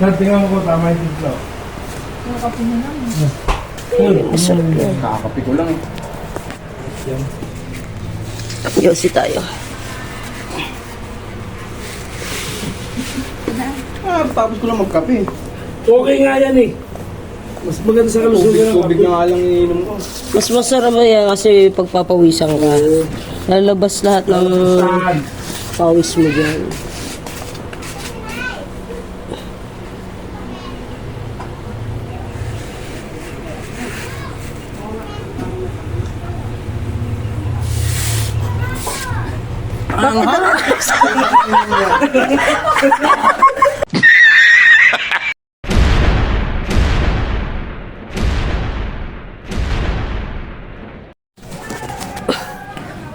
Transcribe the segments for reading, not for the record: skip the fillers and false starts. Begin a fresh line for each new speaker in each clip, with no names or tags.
Tingnan mo ko tama yung timpla.
Nakakapi na lang.
Masarap yan.
Nakakapi ko lang eh. Yan.
Yosi tayo.
Tapos ko lang magkape.
Okay nga yan eh. Mas maganda sa kalusugan ng
Tubig
kape.
na nga lang iniinom ko.
Mas masarap yan kasi pagpapawisan ka. Lalabas lahat ng
Saan?
pawis mo dyan.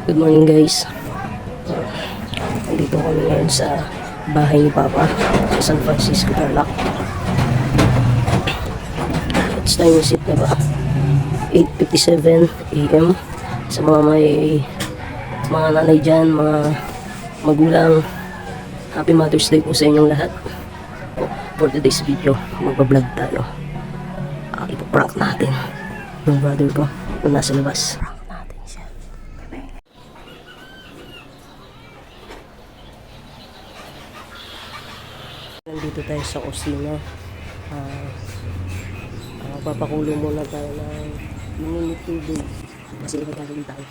Good morning guys. Dito kami ngayon sa bahay ni Papa sa San Francisco, Tarlac. It's time visit na ba? 8:57 AM. Sa mga may mga nanay dyan, mga magulang, Happy Mother's Day po sa inyong lahat. For today's video, magbablog tayo. Ipaprank natin yung brother ko na nasa labas. Nandito tayo sa kusina. Papakulo muna tayo ng minute tubig kasi ipagalin tayo.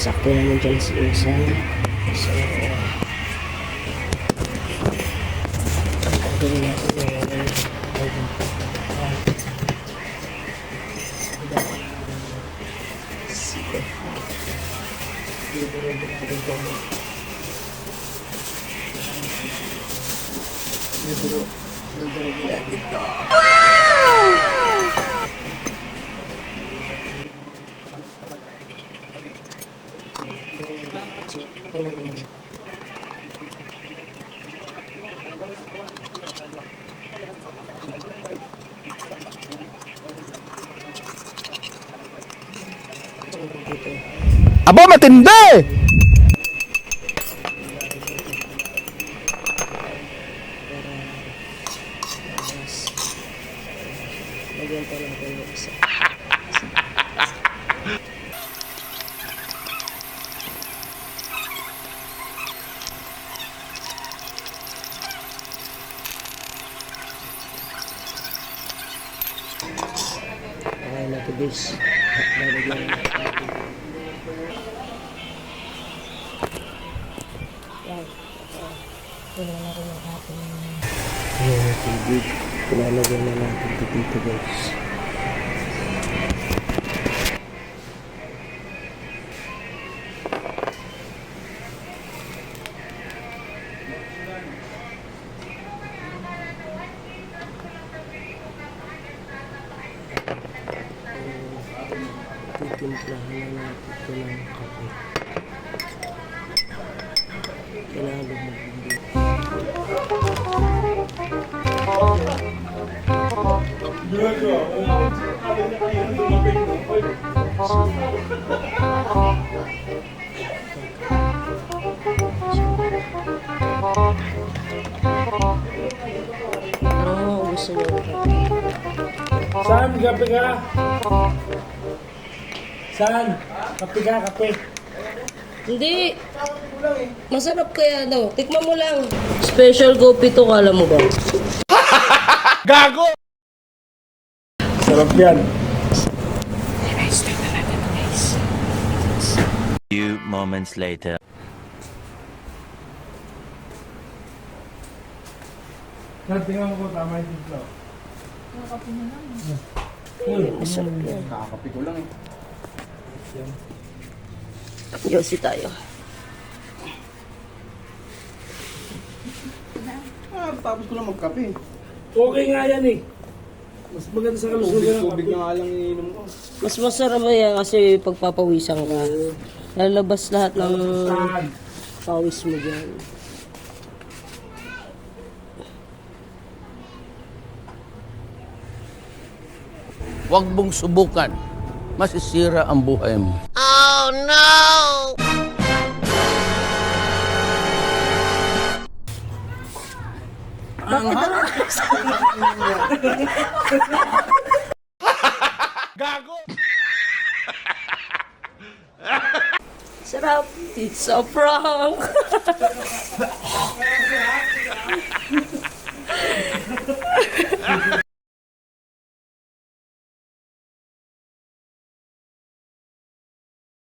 Sakto naman dyan si Insan. So, ang gagawin natin
Aba, matindi!
lagyan pa natin yung isa. Okay na ito guys. Lalagyan natin. Ayan yung tubig. Ilalagyan na natin ito dito guys. Titimplahan na natin ito ng kape. Kailangan lumabindi. Parang gusto niya ng kape.
Saan? Kape ka? Saan? Kape ka? Kape.
Hindi. Masarap kaya daw. Tikman mo lang. Special coffee to, kala mo ba?
Gago!
Sarap yan.
Few moments later.
Tingnan mo ko tama yung timpla.
Nakakapi na lang.
Masarap yan.
Nakakapi ko lang eh. Yan.
Yosi tayo.
Tapos ko lang magkape.
Okay nga yan eh. Mas maganda sa kalusugan ng
Tubig
kape.
na nga lang iniinom ko.
Mas masarap yan kasi pagpapawisan ka. Lalabas lahat ng
Saan?
pawis mo dyan.
Huwag mong subukan. Masisira ang buhay mo.
Sarap. It's a prank.